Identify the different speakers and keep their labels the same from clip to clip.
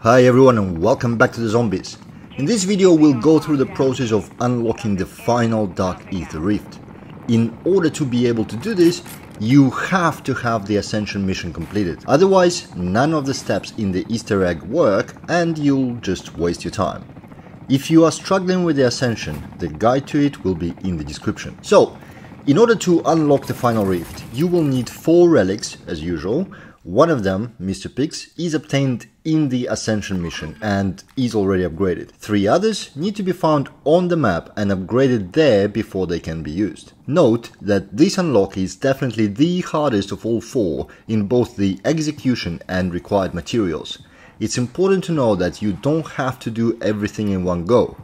Speaker 1: Hi everyone and welcome back to the Zombies. In this video we'll go through the process of unlocking the final Dark Aether Rift. In order to be able to do this, you have to have the Ascension mission completed. Otherwise, none of the steps in the Easter egg work and you'll just waste your time. If you are struggling with the Ascension, the guide to it will be in the description. So, in order to unlock the final rift, you will need 4 relics as usual. One of them, Mr. Pix, is obtained in the Ascension mission and is already upgraded. 3 others need to be found on the map and upgraded there before they can be used. Note that this unlock is definitely the hardest of all 4 in both the execution and required materials. It's important to know that you don't have to do everything in one go.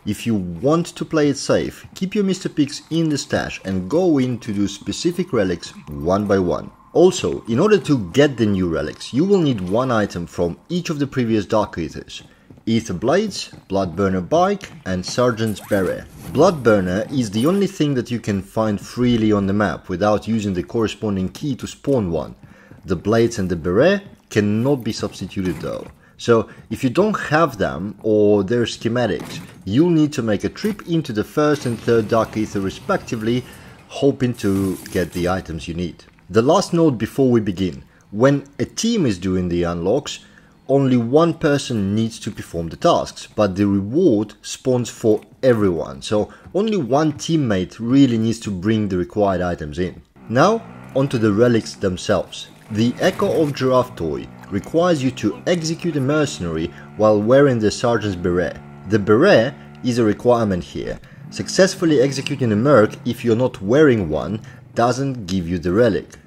Speaker 1: If you want to play it safe, keep your Mr. Pix in the stash and go in to do specific relics one by one. Also, in order to get the new relics, you will need 1 item from each of the previous Dark Aethers: Ether Blades, Bloodburner Bike and Sergeant's Beret. Bloodburner is the only thing that you can find freely on the map without using the corresponding key to spawn one. The Blades and the Beret cannot be substituted though. So if you don't have them or their schematics, you'll need to make a trip into the 1st and 3rd Dark Aether respectively, hoping to get the items you need. The last note before we begin: when a team is doing the unlocks, only one person needs to perform the tasks, but the reward spawns for everyone, so only one teammate really needs to bring the required items in. Now, onto the relics themselves. The Echo of Giraffe Toy requires you to execute a mercenary while wearing the Sergeant's Beret. The Beret is a requirement here. Successfully executing a merc if you're not wearing one doesn't give you the relic.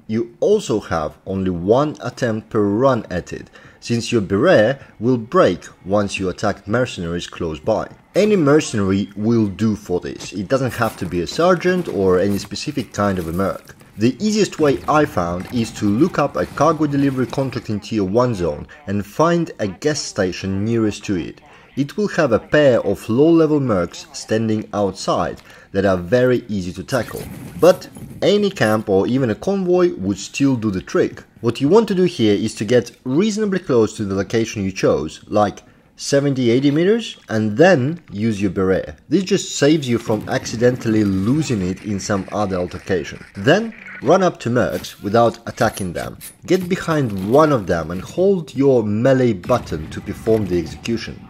Speaker 1: You also have only 1 attempt per run at it, since your beret will break once you attack mercenaries close by. Any mercenary will do for this. It doesn't have to be a sergeant or any specific kind of a merc. The easiest way I found is to look up a cargo delivery contract in Tier 1 zone and find a gas station nearest to it. It will have a pair of low-level mercs standing outside that are very easy to tackle. But any camp or even a convoy would still do the trick. What you want to do here is to get reasonably close to the location you chose, like 70-80 meters, and then use your beret. This just saves you from accidentally losing it in some other altercation. Then run up to mercs without attacking them. Get behind one of them and hold your melee button to perform the execution.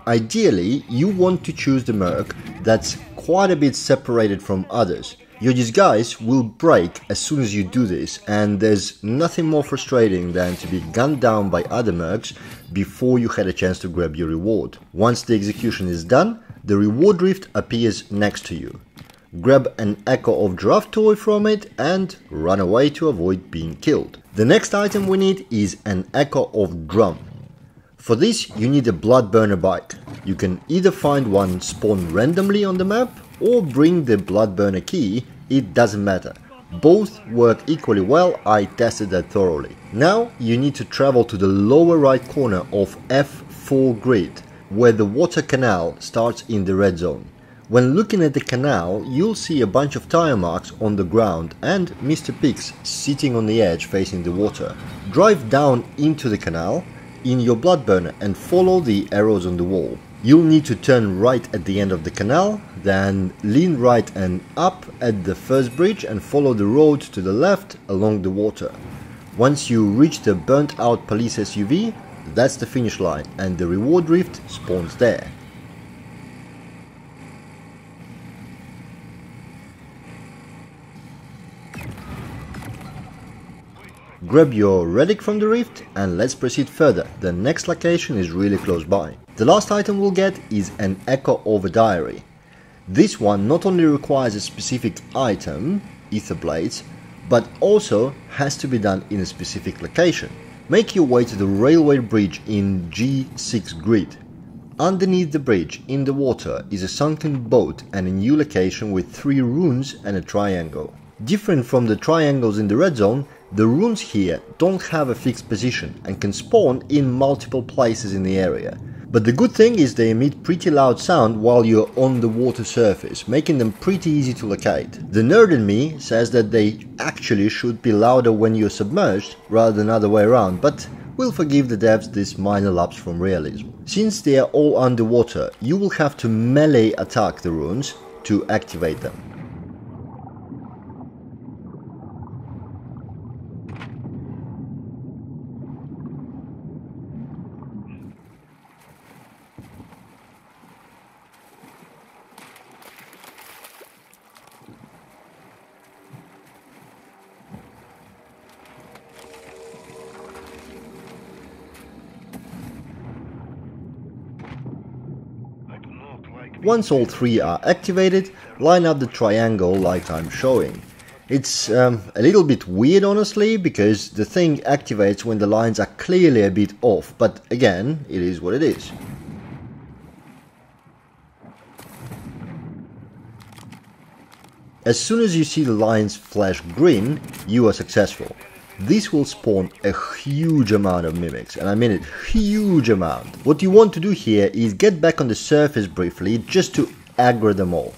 Speaker 1: Ideally, you want to choose the merc that's quite a bit separated from others. Your disguise will break as soon as you do this, and there's nothing more frustrating than to be gunned down by other mercs before you had a chance to grab your reward. Once the execution is done, the reward rift appears next to you. Grab an Echo of Giraffe Toy from it and run away to avoid being killed. The next item we need is an Echo of Drum. For this, you need a Bloodburner Bike. You can either find one spawn randomly on the map or bring the Bloodburner key, it doesn't matter. Both work equally well, I tested that thoroughly. Now you need to travel to the lower right corner of F4 grid, where the water canal starts in the red zone. When looking at the canal, you'll see a bunch of tire marks on the ground and Mr. Pix sitting on the edge facing the water. Drive down into the canal in your Bloodburner and follow the arrows on the wall. You'll need to turn right at the end of the canal, then lean right and up at the first bridge and follow the road to the left along the water. Once you reach the burnt out police SUV, that's the finish line and the reward rift spawns there. Grab your relic from the rift and let's proceed further. The next location is really close by. The last item we'll get is an Echo of a Diary. This one not only requires a specific item, Ether Blades, but also has to be done in a specific location. Make your way to the railway bridge in G6 grid. Underneath the bridge in the water is a sunken boat and a new location with 3 runes and a triangle. Different from the triangles in the red zone, the runes here don't have a fixed position and can spawn in multiple places in the area. But the good thing is they emit pretty loud sound while you're on the water surface, making them pretty easy to locate. The nerd in me says that they actually should be louder when you're submerged rather than other way around, but We'll forgive the devs this minor lapse from realism. Since they are all underwater, you will have to melee attack the runes to activate them. Once all three are activated, line up the triangle like I'm showing. It's a little bit weird honestly, because the thing activates when the lines are clearly a bit off, but again, it is what it is. As soon as you see the lines flash green, you are successful. This will spawn a huge amount of mimics, and I mean it, huge amount. What you want to do here is get back on the surface briefly just to aggro them all.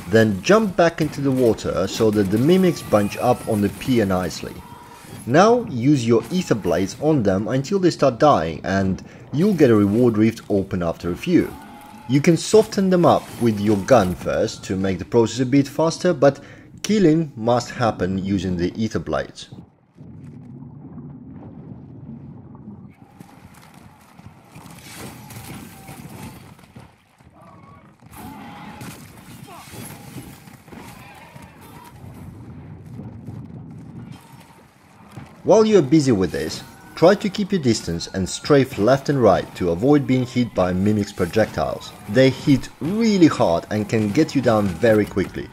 Speaker 1: Then jump back into the water so that the mimics bunch up on the pier nicely. Now use your ether blades on them until they start dying, and you'll get a reward rift open after a few. You can soften them up with your gun first to make the process a bit faster, but killing must happen using the ether blades. While you are busy with this, try to keep your distance and strafe left and right to avoid being hit by mimics projectiles. They hit really hard and can get you down very quickly.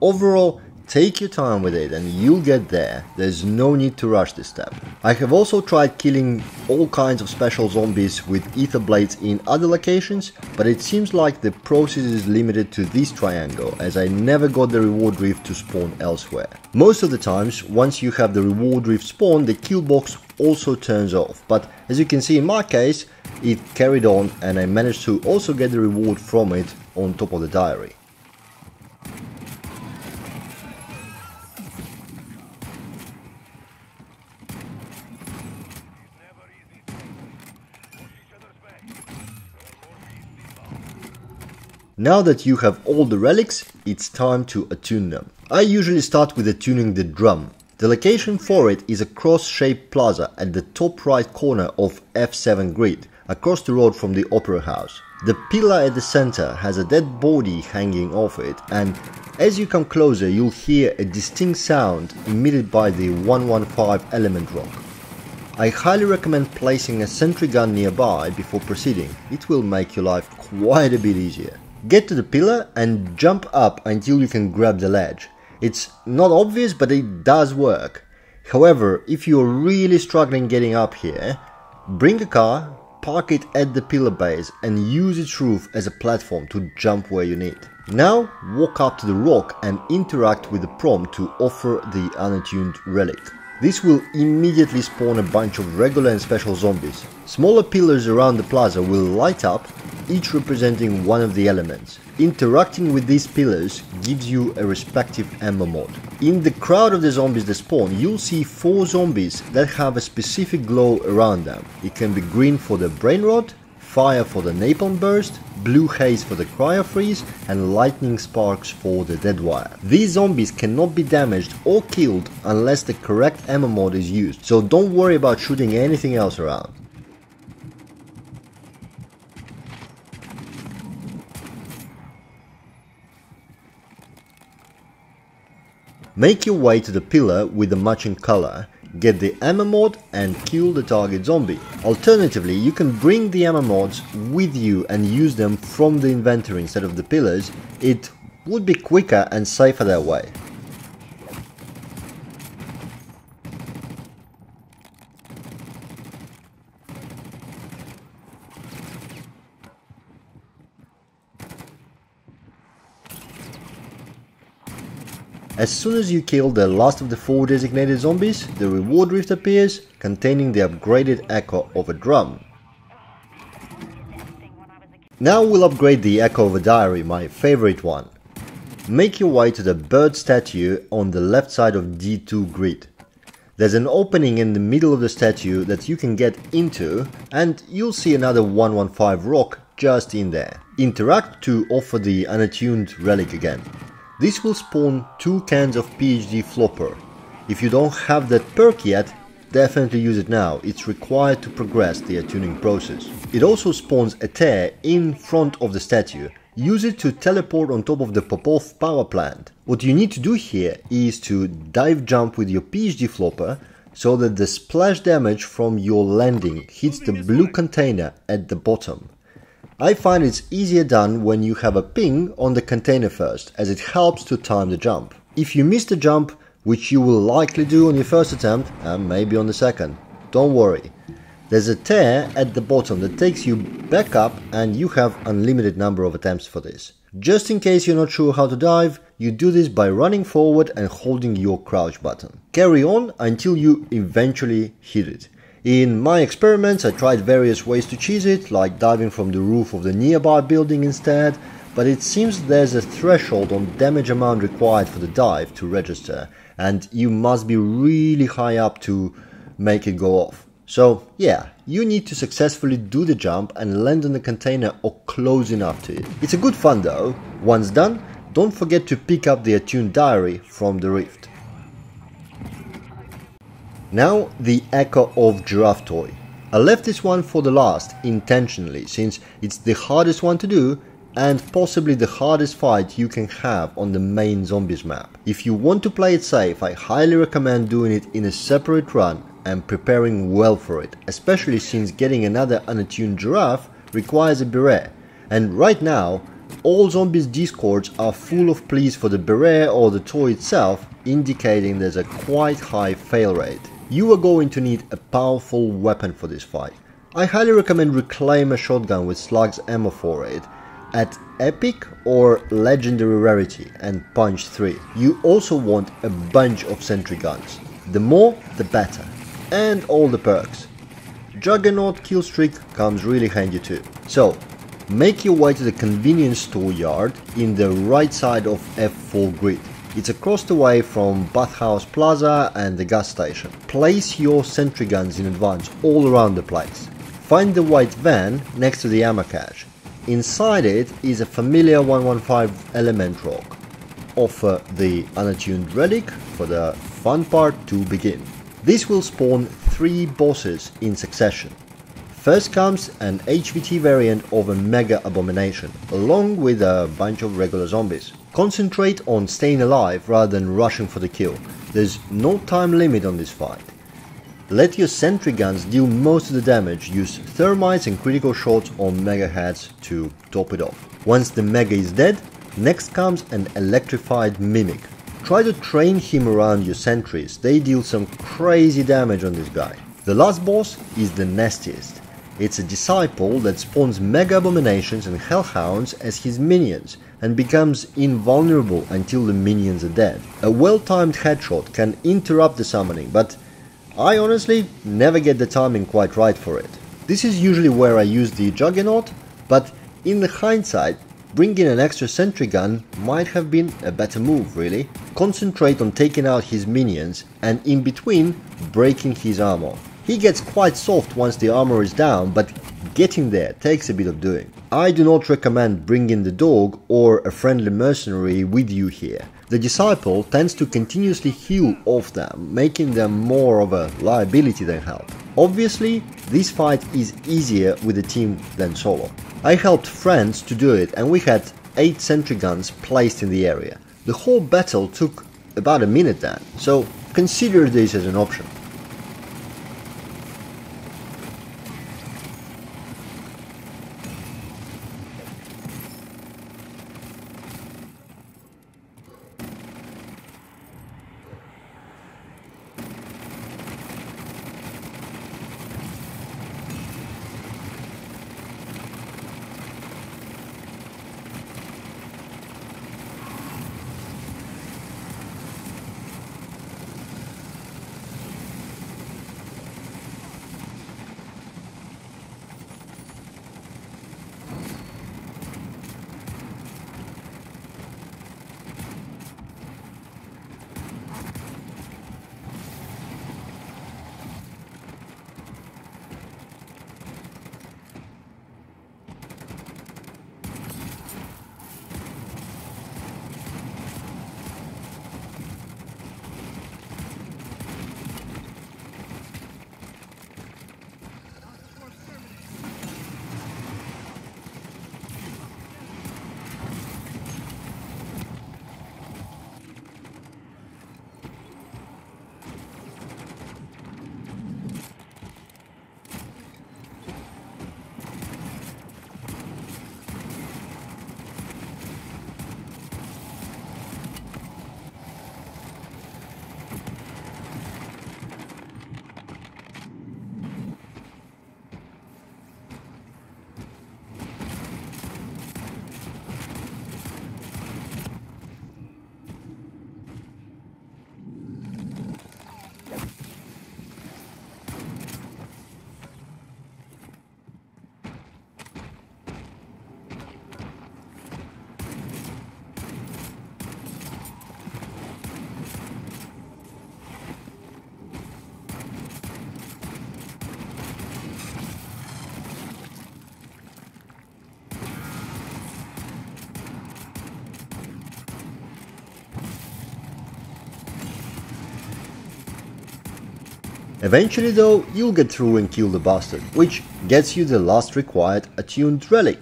Speaker 1: Overall, take your time with it and you'll get there. There's no need to rush this step. I have also tried killing all kinds of special zombies with ether blades in other locations, but it seems like the process is limited to this triangle, as I never got the reward rift to spawn elsewhere. Most of the times, once you have the reward rift spawn, the kill box also turns off, but as you can see in my case, it carried on and I managed to also get the reward from it on top of the diary. Now that you have all the relics, it's time to attune them. I usually start with attuning the drum. The location for it is a cross-shaped plaza at the top right corner of F7 grid, across the road from the Opera House. The pillar at the center has a dead body hanging off it, and as you come closer you'll hear a distinct sound emitted by the 115 element rock. I highly recommend placing a sentry gun nearby before proceeding. It will make your life quite a bit easier. Get to the pillar and jump up until you can grab the ledge. It's not obvious, but it does work. However, if you're really struggling getting up here, bring a car, park it at the pillar base and use its roof as a platform to jump where you need. Now walk up to the rock and interact with the prompt to offer the unattuned relic. This will immediately spawn a bunch of regular and special zombies. Smaller pillars around the plaza will light up, each representing one of the elements. Interacting with these pillars gives you a respective ammo mod. In the crowd of the zombies that spawn, you'll see 4 zombies that have a specific glow around them. It can be green for the brain rot, fire for the napalm burst, blue haze for the cryo freeze, and lightning sparks for the dead wire. These zombies cannot be damaged or killed unless the correct ammo mod is used, so don't worry about shooting anything else around. Make your way to the pillar with the matching color, get the ammo mod and kill the target zombie. Alternatively, you can bring the ammo mods with you and use them from the inventory instead of the pillars. It would be quicker and safer that way. As soon as you kill the last of the 4 designated zombies, the reward rift appears, containing the upgraded echo of a drum. Now we'll upgrade the Echo of a Diary, my favorite one. Make your way to the bird statue on the left side of D2 grid. There's an opening in the middle of the statue that you can get into, and you'll see another 115 rock just in there. Interact to offer the unattuned relic again. This will spawn 2 cans of PhD flopper. If you don't have that perk yet, definitely use it now. It's required to progress the attuning process. It also spawns a tear in front of the statue. Use it to teleport on top of the Popov power plant. What you need to do here is to dive jump with your PhD flopper so that the splash damage from your landing hits the blue container at the bottom. I find it's easier done when you have a ping on the container first, as it helps to time the jump. If you miss the jump, which you will likely do on your first attempt and maybe on the second, don't worry. There's a tear at the bottom that takes you back up, and you have unlimited number of attempts for this. Just in case you're not sure how to dive, you do this by running forward and holding your crouch button. Carry on until you eventually hit it. In my experiments I tried various ways to cheese it, like diving from the roof of the nearby building instead, but it seems there's a threshold on damage amount required for the dive to register, and you must be really high up to make it go off. So yeah, you need to successfully do the jump and land on the container or close enough to it. It's a good fun though. Once done, don't forget to pick up the attuned diary from the rift. Now the Echo of Giraffe Toy. I left this one for the last intentionally, since it's the hardest one to do and possibly the hardest fight you can have on the main zombies map. If you want to play it safe, I highly recommend doing it in a separate run and preparing well for it, especially since getting another unattuned giraffe requires a beret, and right now all zombies discords are full of pleas for the beret or the toy itself, indicating there's a quite high fail rate. You are going to need a powerful weapon for this fight. I highly recommend Reclaimer shotgun with slugs ammo for it at epic or legendary rarity and punch 3. You also want a bunch of sentry guns. The more the better. And all the perks. Juggernaut killstreak comes really handy too. So, make your way to the convenience store yard in the right side of F4 grid. It's across the way from Bathhouse Plaza and the gas station. Place your sentry guns in advance all around the place. Find the white van next to the ammo cache. Inside it is a familiar 115 element rock. Offer the unattuned relic for the fun part to begin. This will spawn 3 bosses in succession. First comes an HVT variant of a Mega Abomination, along with a bunch of regular zombies. Concentrate on staying alive rather than rushing for the kill. There's no time limit on this fight. Let your sentry guns deal most of the damage. Use thermites and critical shots on Mega heads to top it off. Once the Mega is dead, next comes an electrified Mimic. Try to train him around your sentries, they deal some crazy damage on this guy. The last boss is the nastiest. It's a disciple that spawns Mega Abominations and Hellhounds as his minions and becomes invulnerable until the minions are dead. A well-timed headshot can interrupt the summoning, but I honestly never get the timing quite right for it. This is usually where I use the Juggernaut, but in the hindsight, bringing an extra sentry gun might have been a better move, really. Concentrate on taking out his minions and in between breaking his armor. He gets quite soft once the armor is down, but getting there takes a bit of doing. I do not recommend bringing the dog or a friendly mercenary with you here. The disciple tends to continuously heal off them, making them more of a liability than help. Obviously, this fight is easier with a team than solo. I helped friends to do it and we had 8 sentry guns placed in the area. The whole battle took about a minute then, so consider this as an option. Eventually though, you'll get through and kill the bastard, which gets you the last required attuned relic.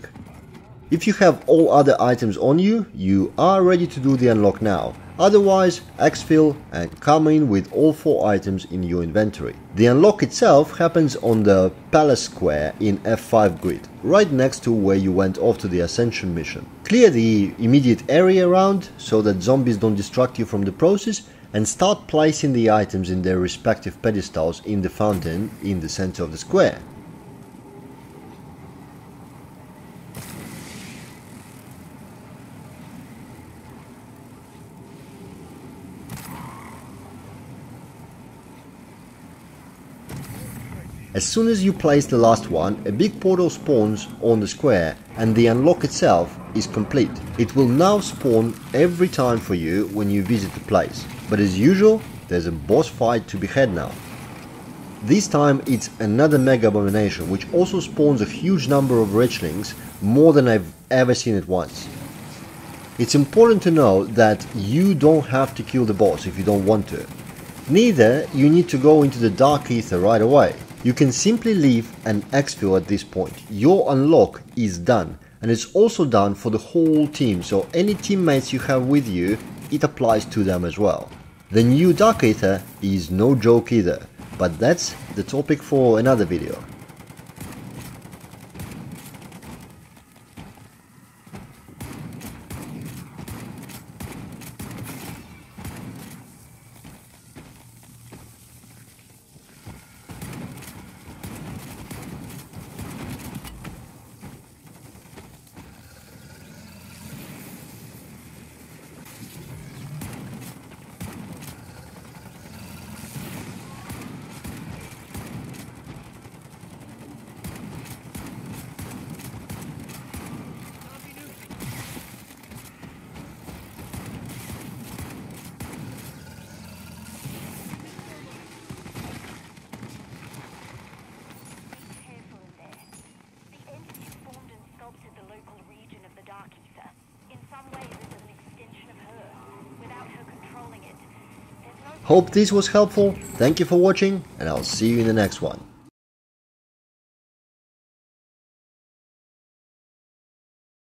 Speaker 1: If you have all other items on you, you are ready to do the unlock now. Otherwise, exfil and come in with all 4 items in your inventory. The unlock itself happens on the Palace Square in F5 grid, right next to where you went off to the Ascension mission. Clear the immediate area around so that zombies don't distract you from the process, and start placing the items in their respective pedestals in the fountain in the center of the square. As soon as you place the last one, a big portal spawns on the square and the unlock itself is complete. It will now spawn every time for you when you visit the place, but as usual, there's a boss fight to be had now. This time it's another mega abomination which also spawns a huge number of richlings, more than I've ever seen at once. It's important to know that you don't have to kill the boss if you don't want to. Neither you need to go into the Dark Aether right away. You can simply leave and exfil at this point. Your unlock is done, and it's also done for the whole team, so any teammates you have with you, it applies to them as well. The new Dark Aether is no joke either, but that's the topic for another video.
Speaker 2: Dark Aether. In some ways, it is an extension of her. Without her controlling it, there's no...
Speaker 1: Hope this was helpful. Thank you for watching, and I'll see you in the next one.